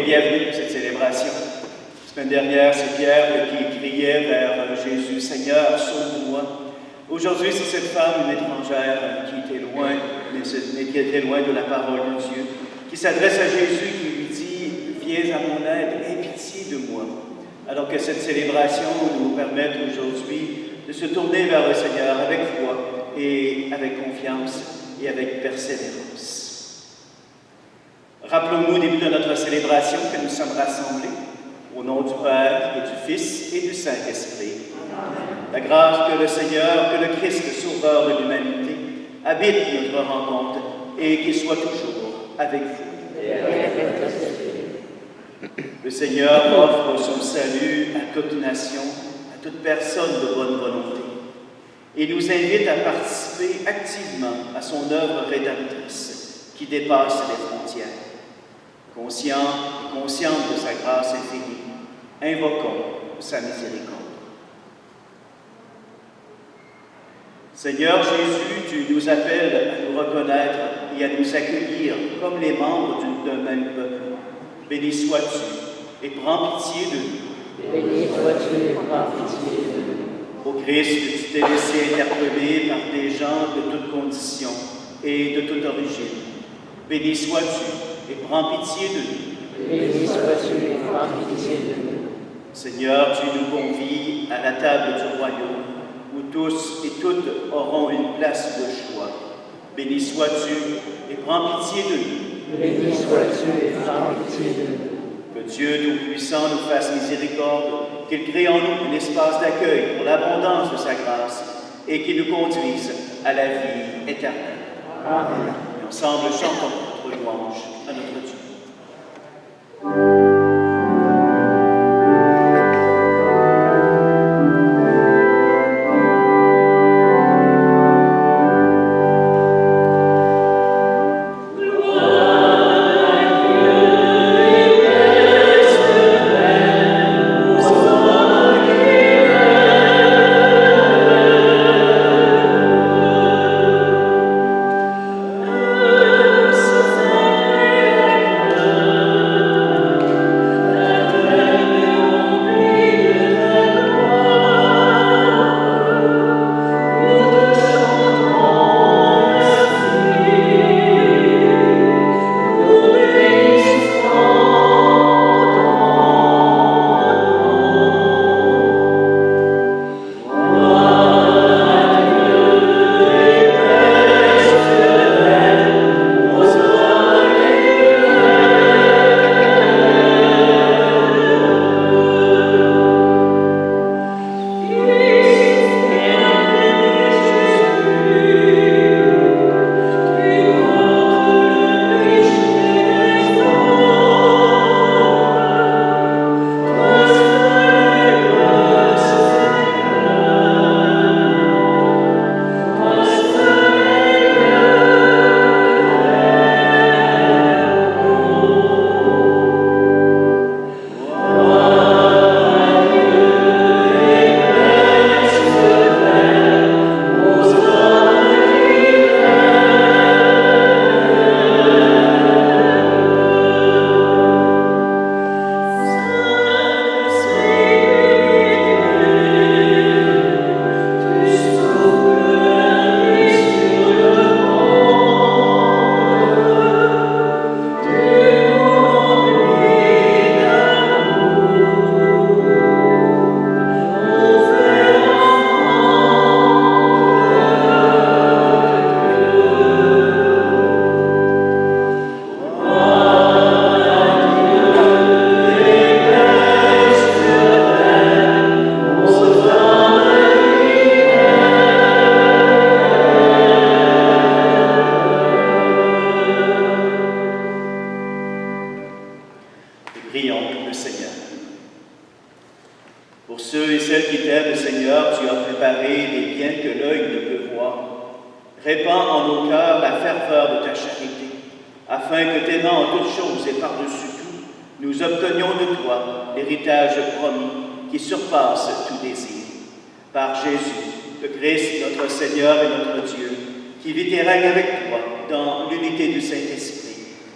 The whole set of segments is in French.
et bienvenue à cette célébration. La semaine dernière, c'est Pierre qui criait vers Jésus, « Seigneur, sauve-moi ». Aujourd'hui, c'est cette femme, une étrangère, qui était loin, mais qui était loin de la parole de Dieu, qui s'adresse à Jésus, qui lui dit, « Viens à mon aide, aie pitié de moi ». Alors que cette célébration nous permette aujourd'hui de se tourner vers le Seigneur avec foi et avec confiance et avec persévérance. Rappelons-nous au début de notre célébration que nous sommes rassemblés au nom du Père et du Fils et du Saint-Esprit. La grâce que le Seigneur, que le Christ, Sauveur de l'humanité, habite notre rencontre et qu'il soit toujours avec vous. Le Seigneur offre son salut à toute nation, à toute personne de bonne volonté, et nous invite à participer activement à son œuvre rédemptrice qui dépasse les frontières. Conscients et conscientes de sa grâce infinie, invoquons sa miséricorde. Seigneur Jésus, tu nous appelles à nous reconnaître et à nous accueillir comme les membres d'un même peuple. Béni sois-tu et prends pitié de nous. Béni sois-tu et prends pitié de nous. Ô Christ, tu t'es laissé interpeller par des gens de toutes conditions et de toute origine. Béni sois-tu et prends pitié de nous. Béni sois-tu et prends pitié de nous. Seigneur, tu nous convies à la table du royaume, où tous et toutes auront une place de choix. Béni sois-tu et prends pitié de nous. Béni sois-tu et prends pitié de nous. Que Dieu Tout-Puissant nous fasse miséricorde, qu'il crée en nous un espace d'accueil pour l'abondance de sa grâce et qu'il nous conduise à la vie éternelle. Amen. Et ensemble, chantons notre louange à notre Dieu.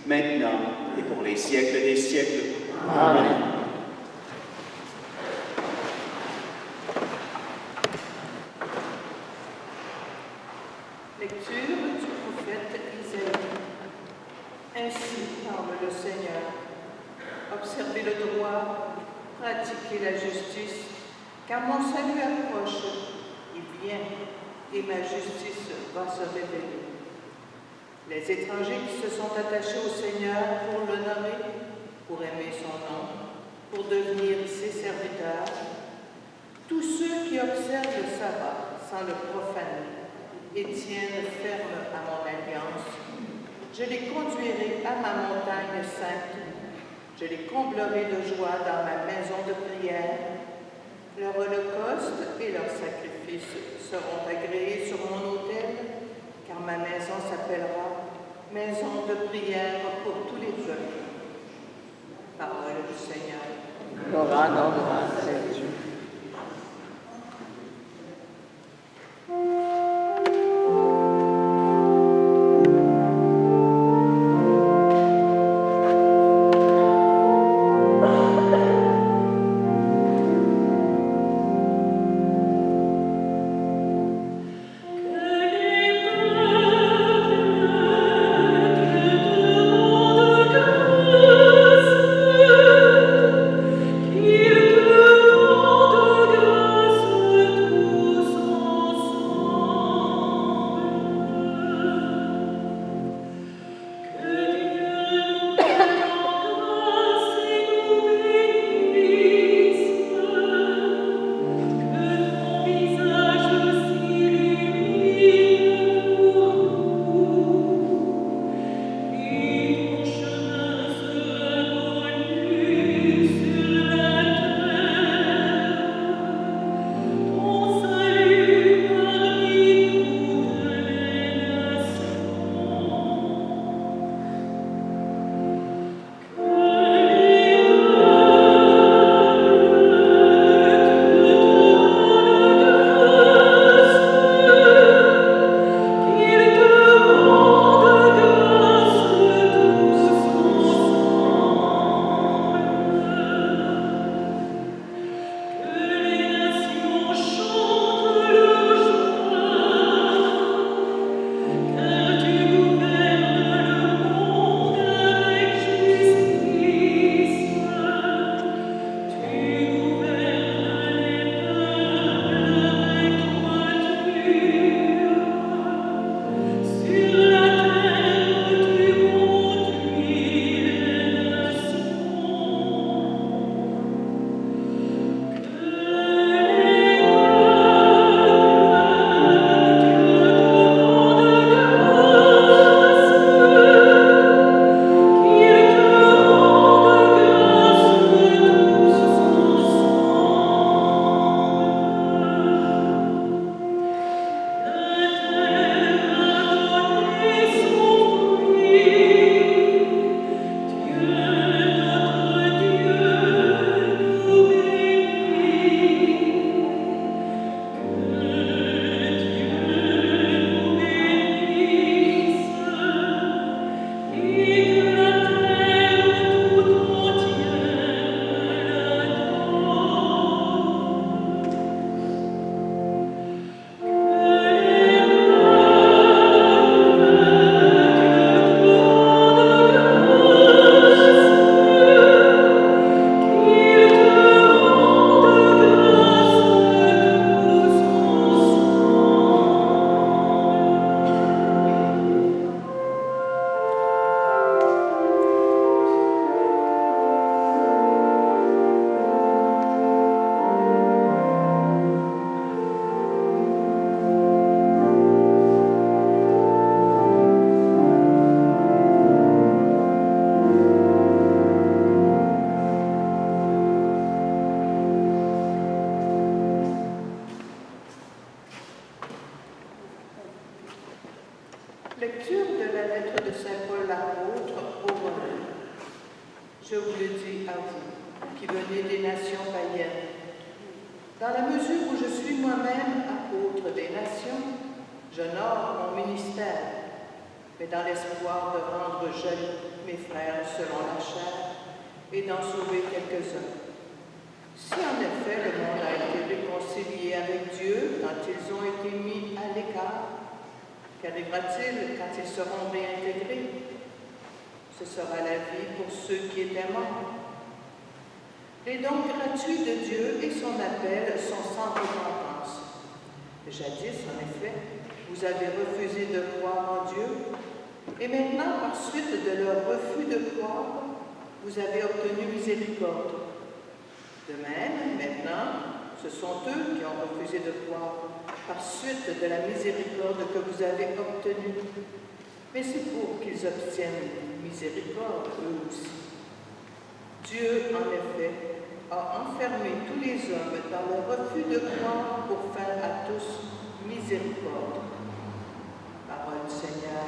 maintenant et pour les les siècles des siècles. Amen. Lecture du prophète Isaïe. Ainsi parle le Seigneur. Observez le droit, pratiquez la justice, car mon salut approche, il vient, et ma justice va se révéler. Les étrangers qui se sont attachés au Seigneur pour l'honorer, pour aimer son nom, pour devenir ses serviteurs, tous ceux qui observent le sabbat sans le profaner et tiennent ferme à mon alliance, je les conduirai à ma montagne sainte, je les comblerai de joie dans ma maison de prière. Leur holocauste et leurs sacrifices seront agréés sur mon autel, car ma maison s'appellera maison de prière pour tous les peuples. Parole du Seigneur. Gloire dans le Seigneur. Lecture de la lettre de Saint Paul l'apôtre aux Romains. Je vous le dis à vous, qui venez des nations païennes. Dans la mesure où je suis moi-même apôtre des nations, j'honore mon ministère. mais dans l'espoir de rendre jeunes mes frères selon la chair et d'en sauver quelques-uns. Si en effet le monde a été réconcilié avec Dieu quand ils ont été mis à l'écart, qu'arrivera-t-il quand ils seront réintégrés? Ce sera la vie pour ceux qui étaient morts. Les dons gratuits de Dieu et son appel sont sans récompense. Jadis, en effet, vous avez refusé de croire en Dieu, et maintenant, par suite de leur refus de croire, vous avez obtenu miséricorde. De même, maintenant, ce sont eux qui ont refusé de croire, par suite de la miséricorde que vous avez obtenue. Mais c'est pour qu'ils obtiennent miséricorde, eux aussi. Dieu, en effet, a enfermé tous les hommes dans le refus de croire pour faire à tous miséricorde. Parole du Seigneur.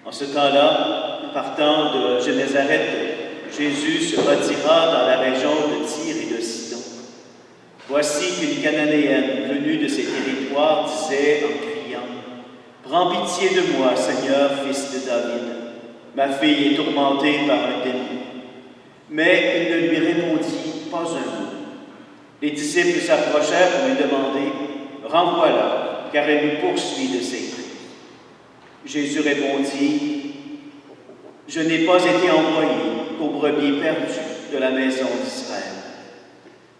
En ce temps-là, partant de Génézareth, Jésus se retira dans la région de Tyr et de Sidon. Voici qu'une Cananéenne venue de ces territoires disait en criant « Prends pitié de moi, Seigneur, fils de David. Ma fille est tourmentée par un démon. » Mais il ne lui répondit pas un mot. Les disciples s'approchèrent pour lui demander « Renvoie-la, car elle nous poursuit de ses cris. » Jésus répondit « Je n'ai pas été envoyé qu'aux brebis perdues de la maison d'Israël. »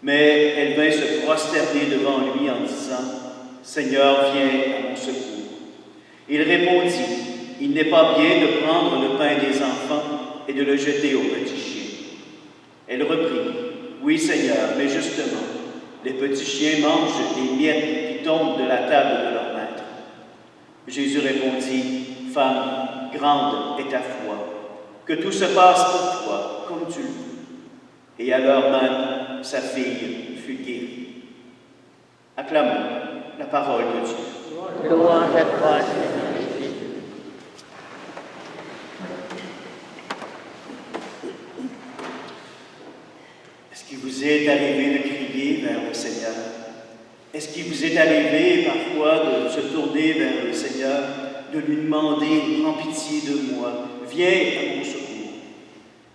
Mais elle vint se prosterner devant lui en disant « Seigneur, viens à mon secours. » Il répondit « Il n'est pas bien de prendre le pain des enfants et de le jeter aux petits chiens. » Elle reprit « Oui, Seigneur, mais justement, les petits chiens mangent les miettes qui tombent de la table de leur maître. » Jésus répondit « Femme, grande est ta foi, que tout se passe pour toi comme tu le veux. » Et à l'heure même, sa fille fut guérie. Acclamons la parole de Dieu. Louange à toi, Seigneur Jésus. Est-ce qu'il vous est arrivé de crier vers le Seigneur? Est-ce qu'il vous est arrivé parfois de se tourner vers le Seigneur, de lui demander « Prends pitié de moi, viens à mon secours ».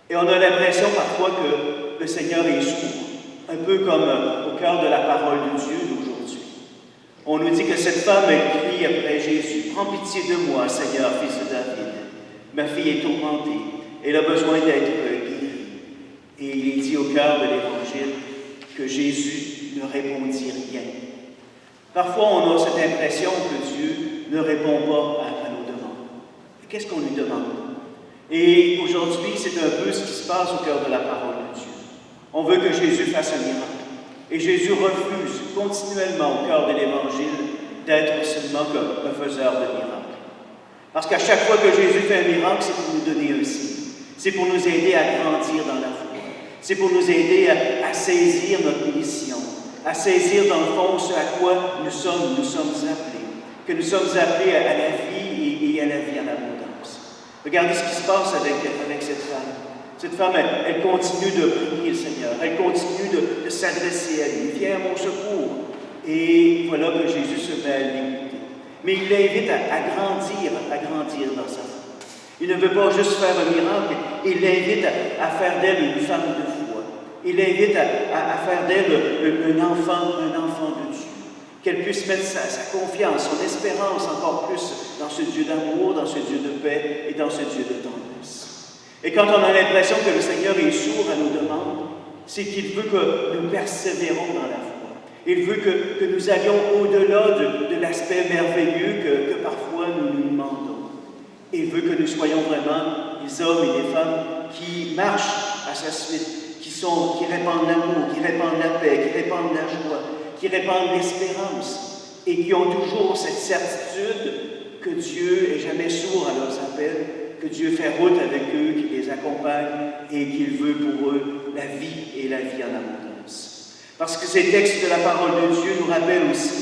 Et on a l'impression parfois que le Seigneur est sourd, un peu comme au cœur de la parole de Dieu d'aujourd'hui. On nous dit que cette femme crie après Jésus « Prends pitié de moi, Seigneur, fils de David. Ma fille est tourmentée, elle a besoin d'être guérie. » Et il est dit au cœur de l'Évangile que Jésus ne répondit rien. Parfois, on a cette impression que Dieu ne répond pas à nos demandes. Et qu'est-ce qu'on lui demande? Et aujourd'hui, c'est un peu ce qui se passe au cœur de la parole de Dieu. On veut que Jésus fasse un miracle. Et Jésus refuse continuellement au cœur de l'Évangile d'être seulement comme un faiseur de miracles. Parce qu'à chaque fois que Jésus fait un miracle, c'est pour nous donner un signe. C'est pour nous aider à grandir dans la foi. C'est pour nous aider à saisir notre mission, à saisir dans le fond ce à quoi nous sommes appelés. Que nous sommes appelés à la vie et à la vie en abondance. Regardez ce qui se passe avec cette femme. Cette femme, elle continue de prier le Seigneur. Elle continue de s'adresser à lui. Viens à mon secours. Et voilà que Jésus se met à l'écouter. Mais il l'invite à grandir dans sa foi. Il ne veut pas juste faire un miracle, il l'invite à faire d'elle une femme de foi. Il l'invite à faire d'elle un enfant de Dieu. Qu'elle puisse mettre sa confiance, son espérance encore plus dans ce Dieu d'amour, dans ce Dieu de paix et dans ce Dieu de tendresse. Et quand on a l'impression que le Seigneur est sourd à nos demandes, c'est qu'il veut que nous persévérons dans la foi. Il veut que nous allions au-delà de l'aspect merveilleux que parfois nous nous demandons. Il veut que nous soyons vraiment des hommes et des femmes qui marchent à sa suite, qui répandent l'amour, qui répandent la paix, qui répandent la joie, qui répandent l'espérance et qui ont toujours cette certitude que Dieu n'est jamais sourd à leurs appels, que Dieu fait route avec eux, qu'il les accompagne et qu'il veut pour eux la vie et la vie en abondance. Parce que ces textes de la parole de Dieu nous rappellent aussi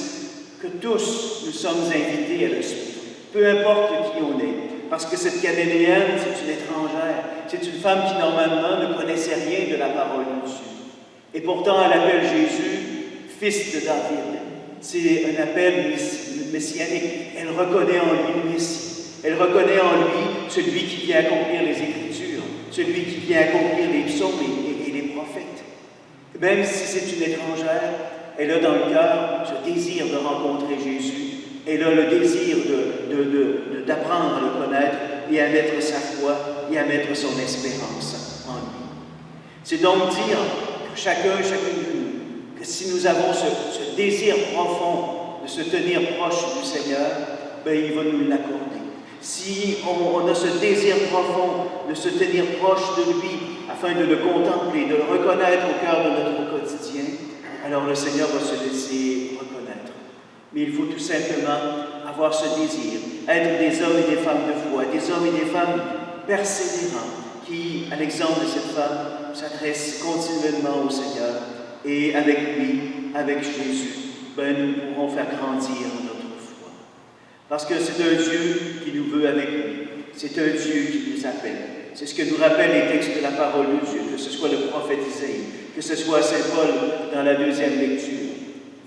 que tous nous sommes invités à le suivre, peu importe qui on est. Parce que cette Galiléenne, c'est une étrangère, c'est une femme qui normalement ne connaissait rien de la parole de Dieu. Et pourtant, elle appelle Jésus fils de David. C'est un appel messianique. Elle reconnaît en lui le Messie. Elle reconnaît en lui celui qui vient accomplir les Écritures, celui qui vient accomplir les psaumes et les prophètes. Même si c'est une étrangère, elle a dans le cœur ce désir de rencontrer Jésus. Elle a le désir d'apprendre à le connaître et à mettre sa foi et à mettre son espérance en lui. C'est donc dire que chacune de nous, que si nous avons ce désir profond de se tenir proche du Seigneur, il va nous l'accorder. Si on a ce désir profond de se tenir proche de lui, afin de le contempler, de le reconnaître au cœur de notre quotidien, alors le Seigneur va se laisser reconnaître. Mais il faut tout simplement avoir ce désir, être des hommes et des femmes de foi, des hommes et des femmes persévérants, qui, à l'exemple de cette femme, s'adressent continuellement au Seigneur. Et avec lui, avec Jésus, nous pourrons faire grandir notre foi. Parce que c'est un Dieu qui nous veut avec lui. C'est un Dieu qui nous appelle. C'est ce que nous rappellent les textes de la parole de Dieu, que ce soit le prophète Isaïe, que ce soit Saint Paul dans la deuxième lecture.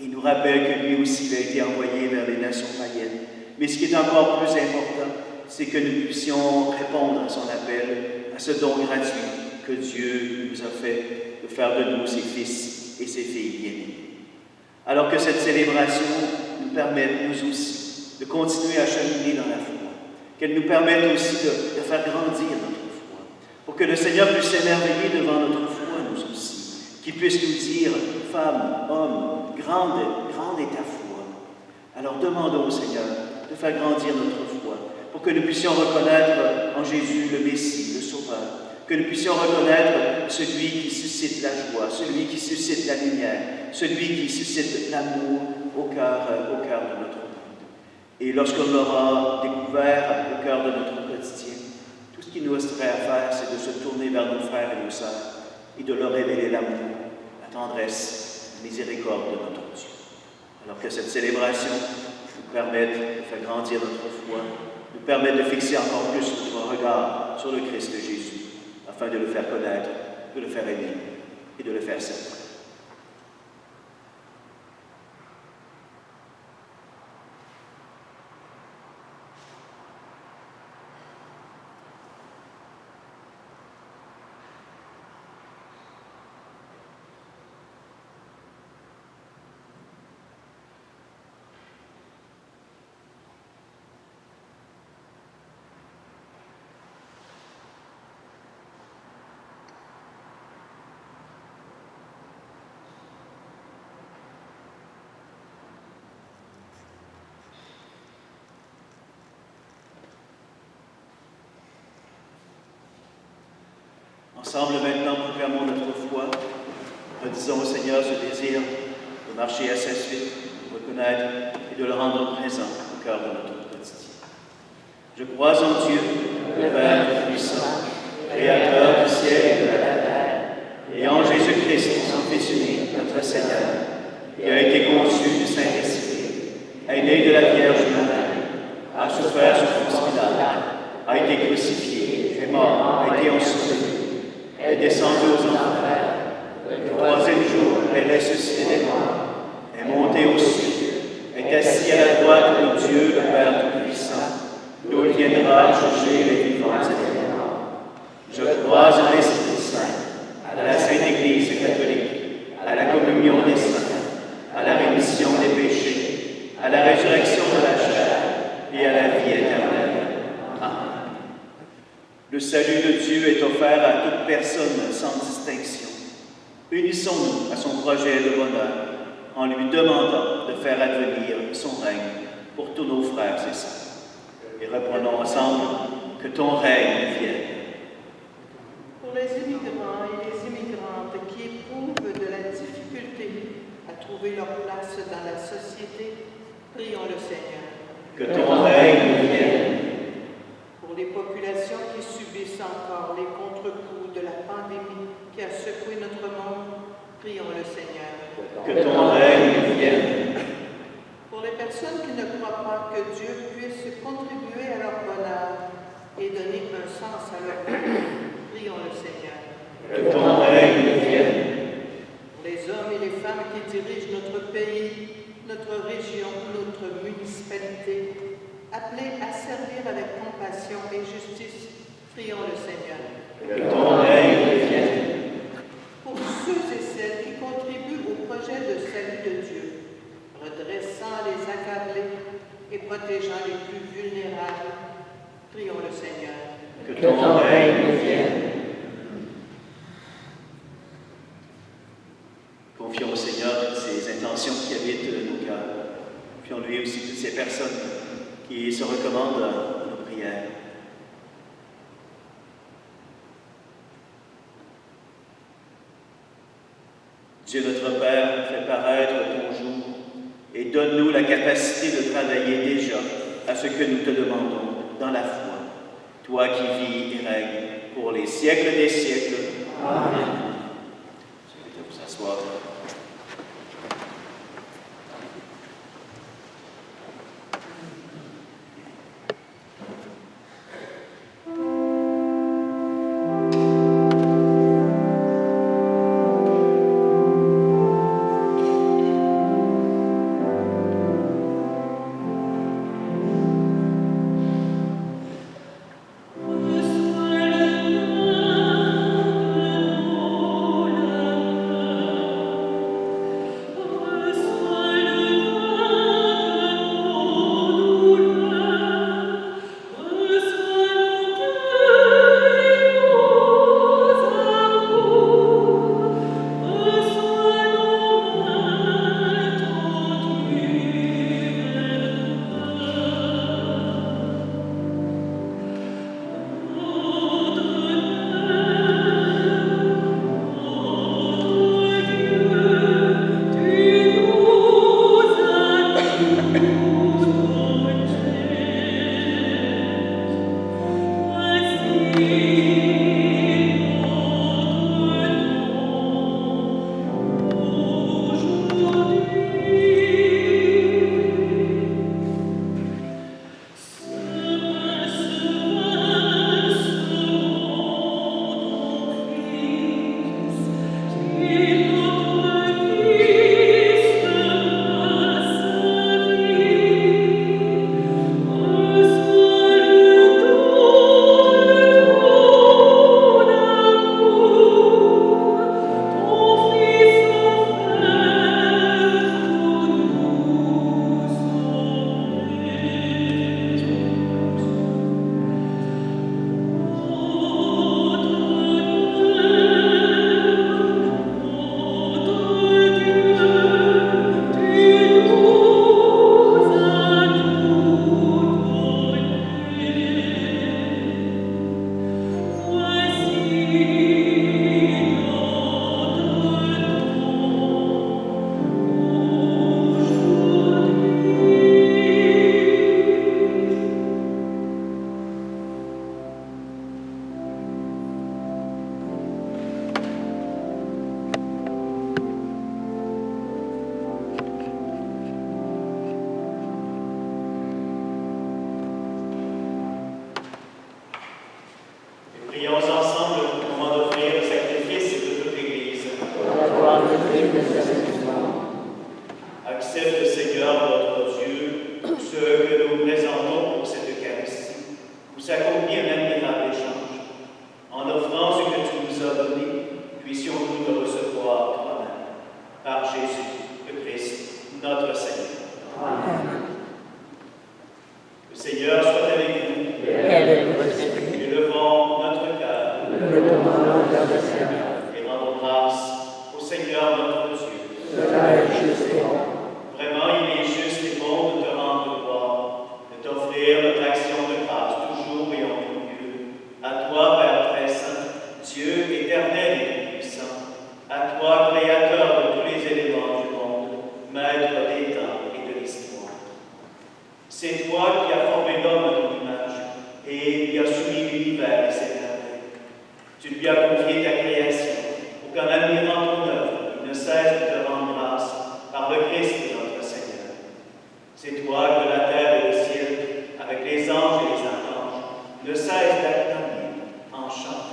Il nous rappelle que lui aussi il a été envoyé vers les nations païennes. Mais ce qui est encore plus important, c'est que nous puissions répondre à son appel, à ce don gratuit que Dieu nous a fait de faire de nous ses fils et ses filles bien-aimés. Alors que cette célébration nous permette, nous aussi, de continuer à cheminer dans la foi, qu'elle nous permette aussi de faire grandir notre foi, pour que le Seigneur puisse s'émerveiller devant notre foi, nous aussi, qu'il puisse nous dire, femme, homme, grande est ta foi. Alors demandons au Seigneur de faire grandir notre foi, pour que nous puissions reconnaître en Jésus le Messie, le Sauveur, que nous puissions reconnaître celui qui suscite la joie, celui qui suscite la lumière, celui qui suscite l'amour au cœur de notre monde. Et lorsqu'on l'aura découvert au cœur de notre quotidien, tout ce qu'il nous resterait à faire, c'est de se tourner vers nos frères et nos sœurs et de leur révéler l'amour, la tendresse, la miséricorde de notre Dieu. Alors que cette célébration nous permette de faire grandir notre foi, nous permette de fixer encore plus notre regard sur le Christ Jésus, afin de le faire connaître, de le faire aimer et de le faire servir. Ensemble, maintenant, proclamons notre foi, redisons au Seigneur ce désir de marcher à sa suite, de le reconnaître et de le rendre présent au cœur de notre quotidien. Je crois en Dieu, le Père Tout-Puissant, Créateur du ciel et de la terre, et en Jésus-Christ, son Fils unique, notre Seigneur, qui a été conçu du Saint-Esprit, est né de la Vierge Marie, a souffert sous Ponce Pilate, a été crucifié, est mort, a été enseveli, est descendu aux enfers, le troisième jour est ressuscité des morts, est monté aux cieux, est assis à la droite de Dieu, le Père Tout-Puissant, d'où il viendra juger les vivants et les morts. Je crois en l'Esprit Saint, à la Sainte Église catholique, à la communion des saints, à la rémission des péchés, à la résurrection de la chair et à la vie éternelle. Amen. Le salut de Dieu est offert à toute personne sans distinction. Unissons-nous à son projet de bonheur en lui demandant de faire advenir son règne pour tous nos frères et sœurs. Et reprenons ensemble que ton règne vienne. Pour les immigrants et les immigrantes qui éprouvent de la difficulté à trouver leur place dans la société, prions le Seigneur. Que ton règne vienne. Pour les populations qui subissent encore les contre-coups de la pandémie qui a secoué notre monde, prions le Seigneur. Que ton règne vienne. Pour les personnes qui ne croient pas que Dieu puisse contribuer à leur bonheur et donner un sens à leur vie, prions le Seigneur. Que ton règne vienne. Pour les hommes et les femmes qui dirigent notre pays, notre région, notre municipalité, appelés à servir avec compassion et justice, prions le Seigneur. Que ton règne vienne. Pour ceux et celles qui contribuent au projet de salut de Dieu, redressant les accablés et protégeant les plus vulnérables, prions le Seigneur. Que ton règne vienne. Confions au Seigneur toutes ces intentions qui habitent nos cœurs. Confions-lui aussi toutes ces personnes qui se recommandent à nos prières. Dieu notre Père, fais paraître ton jour et donne-nous la capacité de travailler déjà à ce que nous te demandons dans la foi. Toi qui vis et règnes pour les siècles des siècles. Amen. Je vais vous asseoir. Prions ensemble au moment d'offrir le sacrifice de toute l'Église. Pour la gloire de Dieu, de sa puissance. Accepte, Seigneur, notre Dieu, ce que nous présentons pour cette Eucharistie, où s'accomplit un admirable échange. En offrant ce que tu nous as donné, puissions-nous te recevoir toi-même, par Jésus, le Christ, notre Seigneur. Amen. Le Seigneur soit avec vous. Et avec votre esprit, Élevons notre cœur nous le demandons vers le Seigneur. et rendons grâce au Seigneur notre Dieu. Cela est juste et bon. Vraiment, il est juste et bon de te rendre gloire, de t'offrir notre action de grâce, toujours et en tout lieu. À toi, Père très saint, Dieu éternel et puissant, à toi, Créateur de tous les éléments du monde, Maître des temps et de l'histoire. C'est toi qui as formé l'homme à ton image et lui as soumis l'univers et ses merveilles. Tu lui as confié ta création, pour qu'en admirant ton œuvre, il ne cesse de te rendre grâce par le Christ notre Seigneur. C'est toi que la terre et le ciel, avec les anges et les archanges, ne cessent d'acclamer en chantant.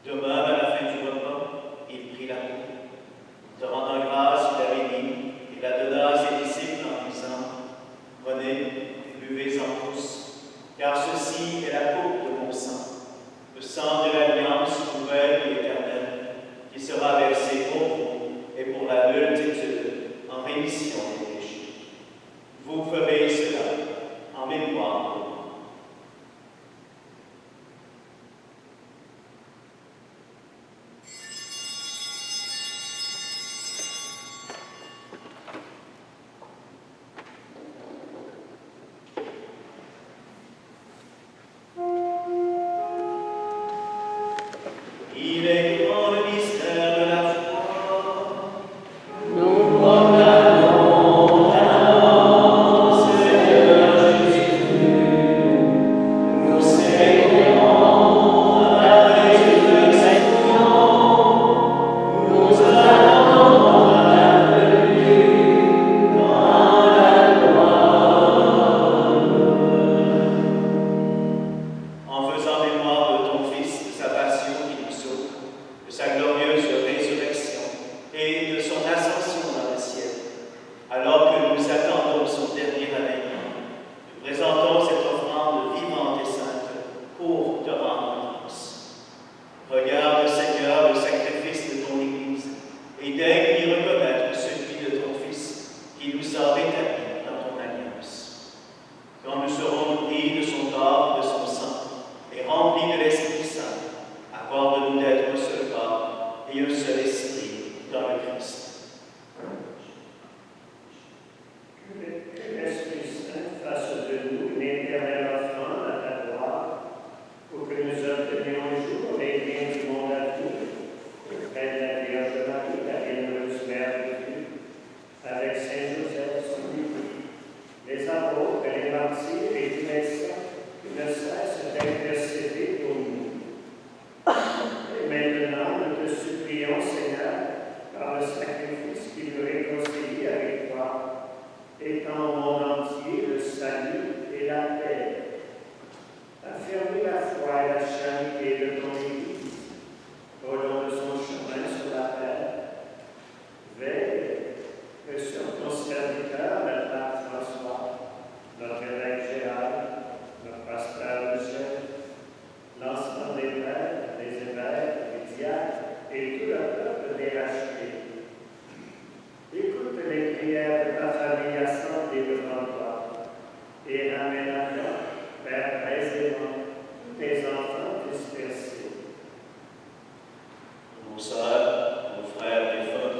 De même, à la fin du repas, il prit la coupe. Te rendant grâce, il la bénit et la donna à ses disciples en disant : Prenez, buvez-en tous, car ceci est la coupe de mon sang, le sang de l'alliance nouvelle et éternelle, qui sera versé pour vous et pour la multitude en et de son ascension dans le ciel. Alors que nous attendons son dernier avènement, nous présentons cette offrande vivante et sainte pour te rendre grâce. Regarde, Seigneur, le sacrifice de ton Église et daigne y reconnaître celui de ton Fils qui nous a rétablis dans ton alliance. Quand nous serons nourris de son corps et de son sang et remplis de l'Esprit Saint, accorde-nous d'être un seul corps et un seul esprit dans le Christ. Que l'Esprit Saint fasse de nous une éternelle offrande à ta gloire, pour que nous obtenions un jour les biens du monde à venir, auprès de la Vierge Marie, la bienheureuse Mère de Dieu, avec Saint Joseph, son époux, les apôtres, les martyrs et tous les saints qui ne cessent d'intercéder pour nous. Et maintenant, nous te supplions, Seigneur, par le sacrifice qui nous réconcilie avec toi, étends au monde entier le salut et la paix. Affermis la foi et la charité de ton Église, au long de son chemin sur la terre. Veille que sur ton serviteur, notre pape François, notre évêque Gérard, notre pasteur Michel, l'ensemble des prêtres, des évêques, des diacres et tout le peuple des rachetés. Écoute les prières de ta famille assemblée devant toi et ramène à toi, Père aisément, tous tes enfants dispersés. Nos sœurs, nos frères défunts,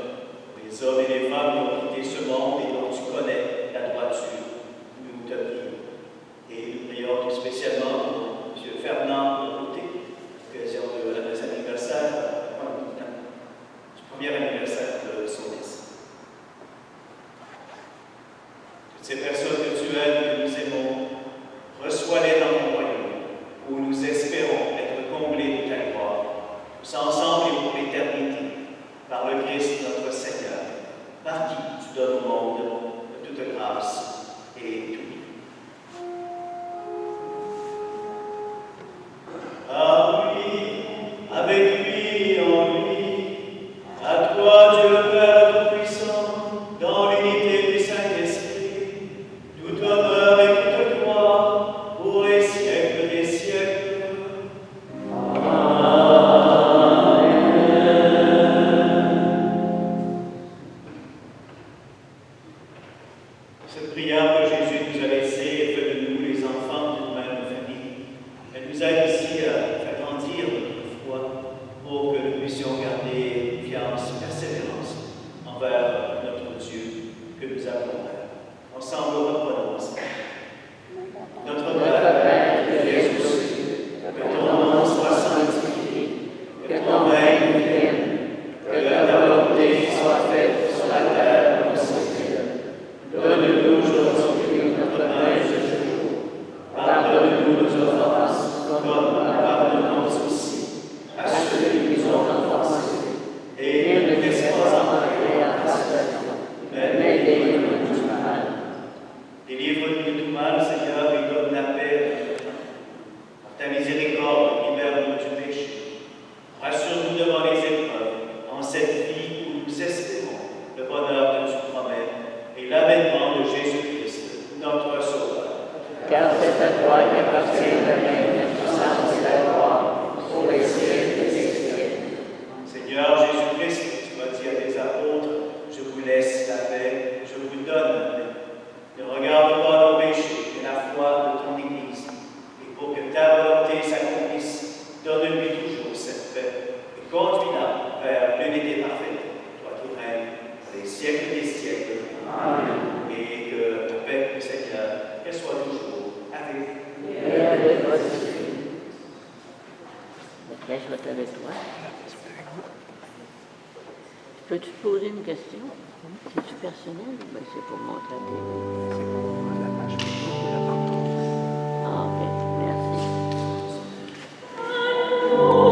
les hommes et les femmes qui ont quitté ce monde et dont tu connais la droiture, nous te prions. Et nous prions tout spécialement pour M. Fernand Routé, à l'occasion de l'anniversaire, du premier anniversaire de son décès. Toutes ces personnes que tu aimes, que nous aimons, reçois-les dans ton royaume, où nous espérons être comblés de ta gloire, tous ensemble et pour l'éternité, par le Christ notre Seigneur, par qui tu donnes au monde de toute grâce et tout bien. Par lui, avec lui, en lui, à toi Dieu le Père Tout-Puissant, dans l'unité du Saint-Esprit, tout honneur et toute gloire pour les siècles des siècles. Cette prière que Jésus nous a laissée est faite de nous, les enfants d'une même famille. Elle nous aide ici à faire grandir notre foi pour que nous puissions garder confiance, persévérance envers notre Dieu que nous appelons Père. Ensemble, reprenons ensemble. Notre Père, qui es aux cieux, que ton nom soit sanctifié, que ton règne vienne, que ta volonté soit faite sur la terre comme au ciel. Donne-nous aujourd'hui notre pain de ce jour. Pardonne-nous nos offenses, comme nous pardonnons aussi à ceux qui nous ont offensés. Et ne nous laisse pas entrer en tentation, mais délivre-nous du mal. Délivre-nous de tout mal, Seigneur, et donne la paix à notre temps. Par ta miséricorde, libère-nous du péché. Rassure-nous devant les épreuves, en cette vie où nous espérons le bonheur que tu promets et l'avènement de Jésus-Christ, notre Sauveur. Car c'est à toi qu'appartient le règne, la puissance et la gloire, pour les siècles des siècles. Seigneur Jésus-Christ, tu m'as dit à tes apôtres, je vous laisse la paix, je vous donne la paix. Ne regarde pas nos péchés, mais la foi de ton Église. Et pour que ta volonté s'accomplisse, donne-lui toujours cette paix et conduis-la vers l'unité parfaite, toi qui règnes pour les siècles des siècles. Amen. Et que la paix du Seigneur, qu'elle soit toujours avec vous. Et avec votre esprit. La paix soit avec toi. Peux-tu te poser une question? C'est-tu personnel ou bien c'est pour montrer à tes... Ah, ok, merci. Amen.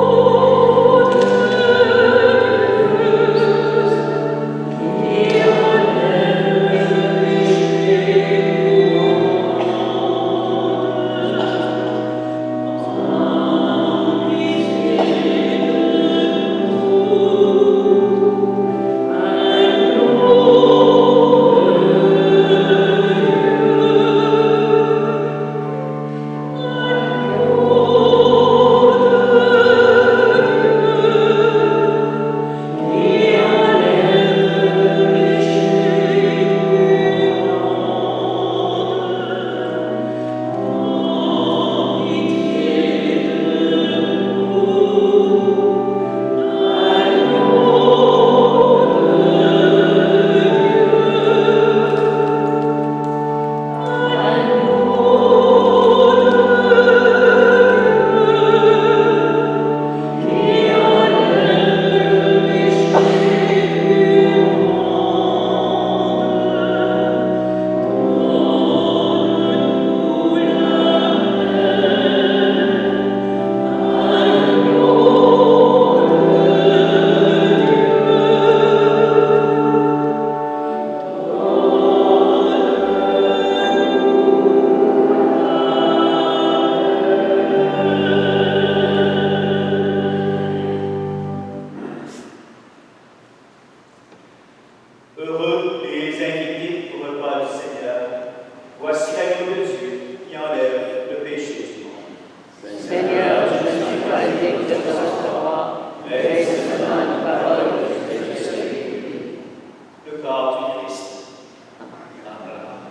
Heureux les invités au repas du Seigneur. Voici l'agneau de Dieu qui enlève le péché du monde. Seigneur, je ne suis pas digne de recevoir, mais seulement une parole que je suis. Le corps du Christ. Amen.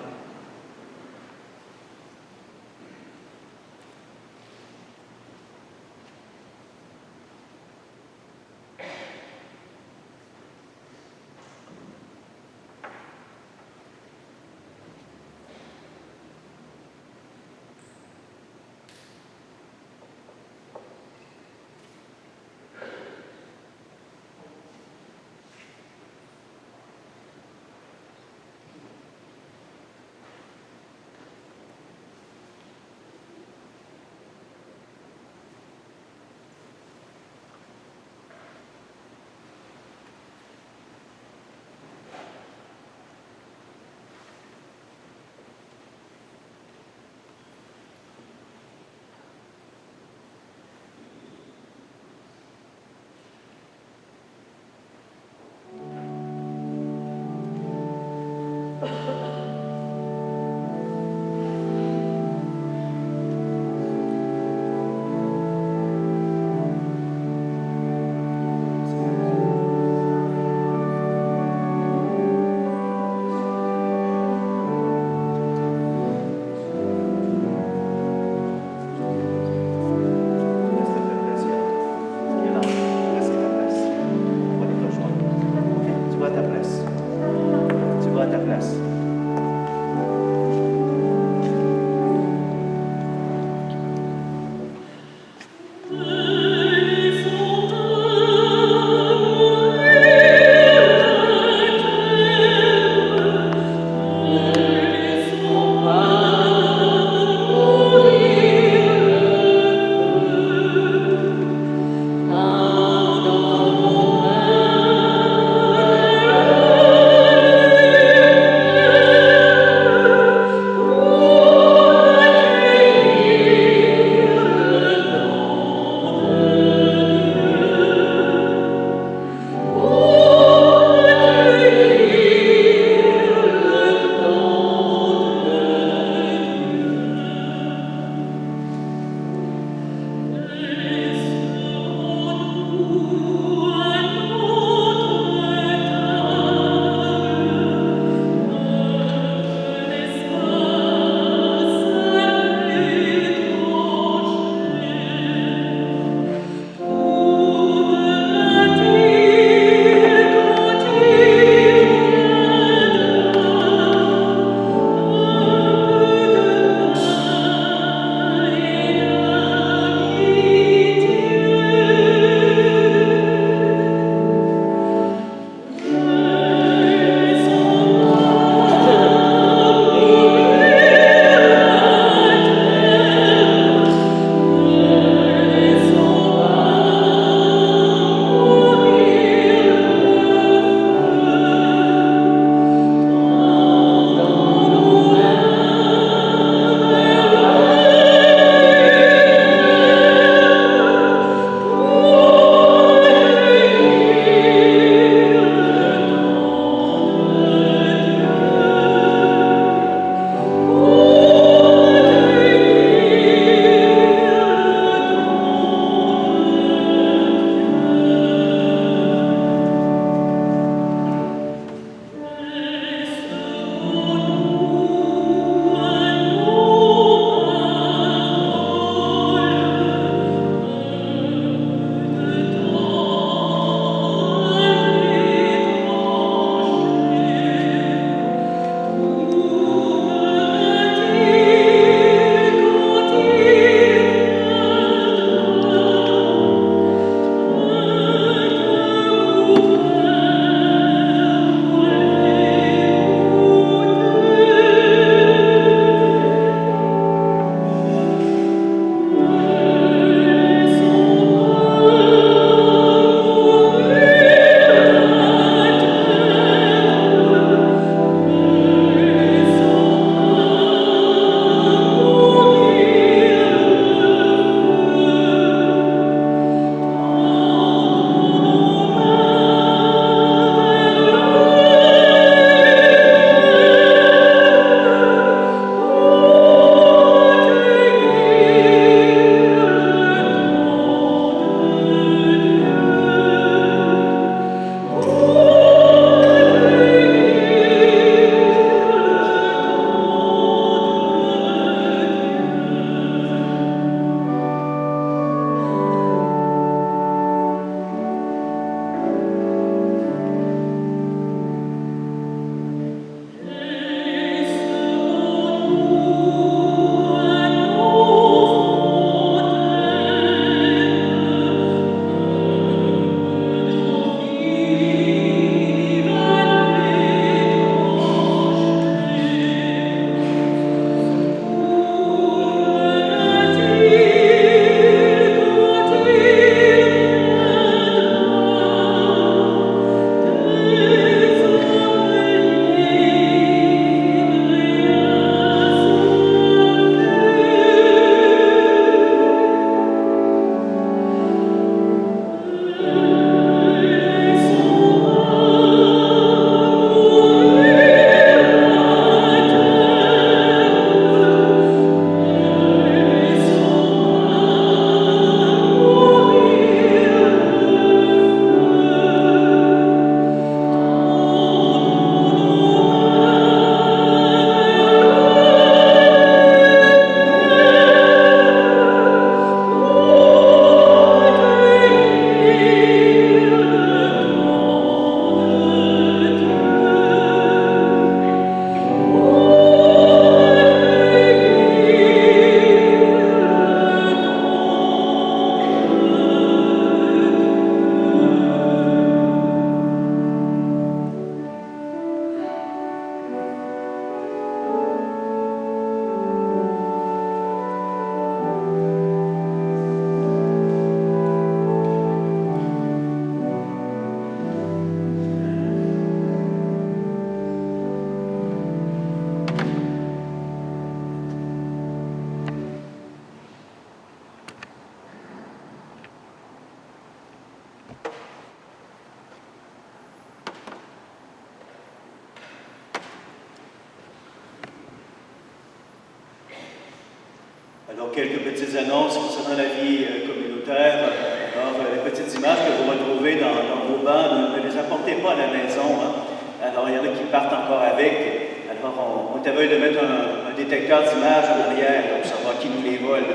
Alors, quelques petites annonces concernant la vie communautaire. Alors, les petites images que vous retrouvez dans vos bancs, ne les apportez pas à la maison. Hein. Alors, il y en a qui partent encore avec. Alors, on est aveugle de mettre un détecteur d'images en arrière pour savoir qui nous les vole.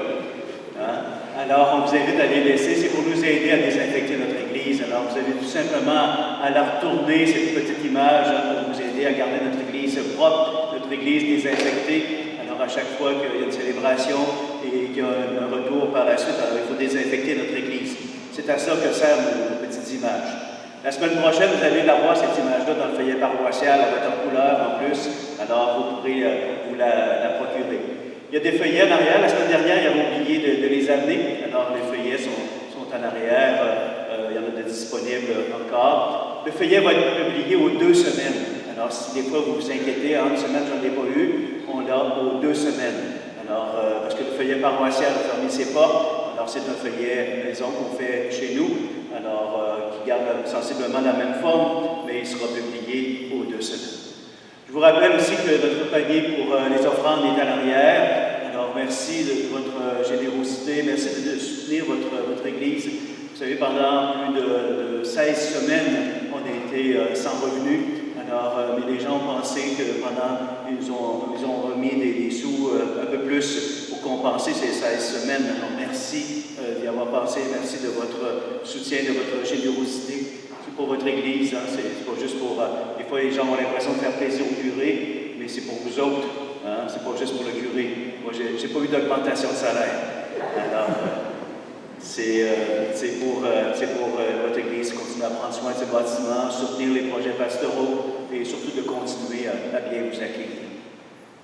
Hein. Alors, on vous invite à les laisser. C'est pour nous aider à désinfecter notre Église. Alors, vous avez tout simplement à la retourner, cette petite image, pour nous aider à garder notre Église propre, notre Église désinfectée. Alors, à chaque fois qu'il y a une célébration et qu'il y a un retour par la suite, alors il faut désinfecter notre Église. C'est à ça que servent nos petites images. La semaine prochaine, vous allez la voir, cette image-là, dans le feuillet paroissial, avec en couleur en plus. Alors, vous pourrez vous la procurer. Il y a des feuillets en arrière. La semaine dernière, ils avaient oublié de les amener. Alors, les feuillets sont en arrière. Il y en a de disponibles encore. Le feuillet va être publié aux 2 semaines. Alors, si des fois vous vous inquiétez, une semaine, je n'en ai pas eu, on l'a aux 2 semaines. Alors, parce que le feuillet paroissial a fermé ses portes. Alors, c'est un feuillet maison qu'on fait chez nous. Alors, qui garde sensiblement la même forme, mais il sera publié aux 2 semaines. Je vous rappelle aussi que notre panier pour les offrandes est à l'arrière. Alors, merci de votre générosité, merci de soutenir votre Église. Vous savez, pendant plus de 16 semaines, on a été sans revenus. Alors, mais les gens ont pensé que pendant, ils ont remis des sous un peu plus pour compenser ces 16 semaines. Alors, merci d'y avoir pensé, merci de votre soutien, de votre générosité. C'est pour votre Église, hein, c'est pas juste pour... des fois, les gens ont l'impression de faire plaisir au curé, mais c'est pour vous autres, hein, c'est pas juste pour le curé. Moi, j'ai pas eu d'augmentation de salaire. Alors, c'est pour votre Église, continuer à prendre soin de ces bâtiments, soutenir les projets pastoraux et surtout de continuer à bien vous accueillir.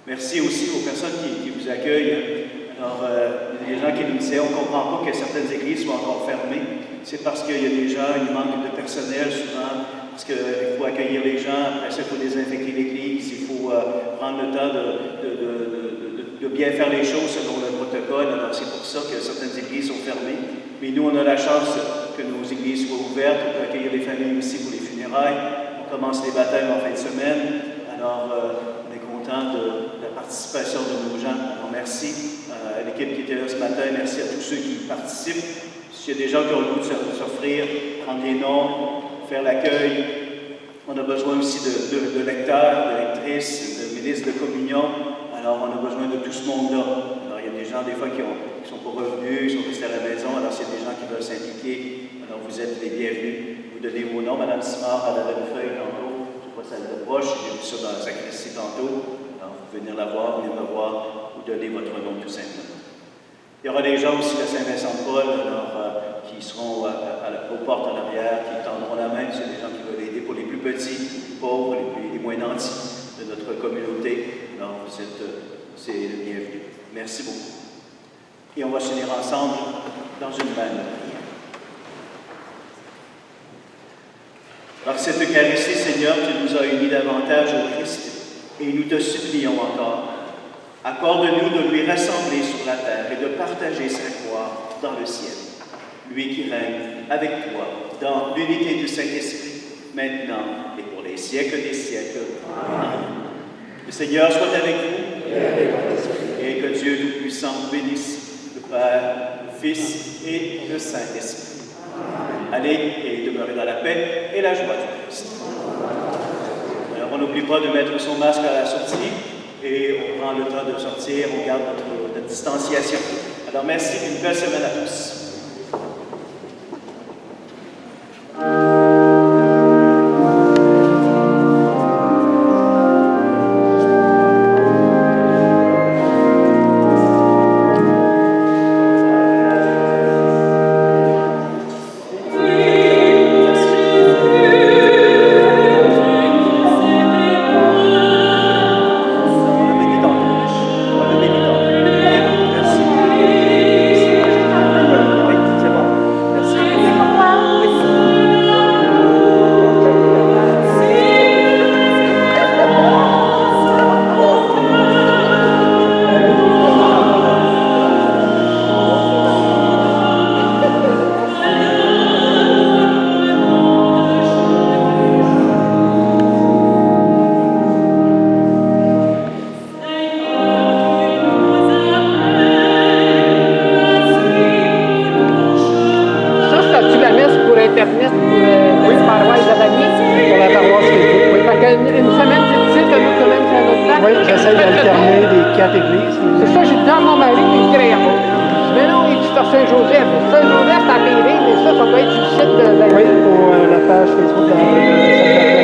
Merci aussi aux personnes qui vous accueillent. Alors, il y a des gens qui nous disaient, on ne comprend pas que certaines églises soient encore fermées. C'est parce qu'il y a des gens, il manque de personnel souvent, parce qu'il faut accueillir les gens, après ça, il faut désinfecter l'église, il faut prendre le temps de bien faire les choses selon le protocole. Alors, c'est pour ça que certaines églises sont fermées. Mais nous, on a la chance que nos églises soient ouvertes, on peut accueillir les familles aussi pour les funérailles. On commence les baptêmes en fin de semaine. Alors, on est content de la participation de nos gens. Alors, merci à l'équipe qui était là ce matin. Merci à tous ceux qui participent. S'il y a des gens qui ont le goût de s'offrir, prendre des noms, faire l'accueil, on a besoin aussi de lecteurs, de lectrices, de ministres de communion. Alors, on a besoin de tout ce monde-là. Alors, il y a des gens, des fois, qui ne sont pas revenus, qui sont restés à la maison. Alors, s'il y a des gens qui veulent s'impliquer, alors vous êtes les bienvenus. Vous donnez vos noms. Madame Simard, elle avait une feuille tantôt. Je ne sais pas si elle est proche. J'ai vu ça dans la sacristie tantôt. Alors, vous venez la voir, venez me voir, vous donnez votre nom tout simplement. Il y aura des gens aussi de Saint-Vincent-de-Paul, qui seront aux portes en arrière, qui tendront la main. C'est des gens qui veulent aider pour les plus petits, les plus pauvres, les moins nantis de notre communauté. Alors, c'est le bienvenu. Merci beaucoup. Et on va s'unir ensemble dans une même prière. Par cette Eucharistie, Seigneur, tu nous as unis davantage au Christ, et nous te supplions encore. Accorde-nous de lui rassembler sur la terre et de partager sa gloire dans le ciel. Lui qui règne avec toi dans l'unité du Saint-Esprit, maintenant et pour les siècles des siècles. Amen. Le Seigneur soit avec vous et que Dieu Tout-Puissant bénisse le Père, le Fils et le Saint-Esprit. Allez et demeurez dans la paix et la joie du Christ. Alors, on n'oublie pas de mettre son masque à la sortie. Et on prend le temps de sortir, on garde notre distanciation. Alors merci, une belle semaine à tous. Oui, j'essaie d'alterner les 4 églises. C'est ça, j'ai dit à mon mari, mais il dirait pas. Mais non, il dit c'est Saint-Joseph. Saint-Joseph, c'est à TV, mais ça doit être sur le site de la... Oui, pour la page Facebook de Sainte-Marie.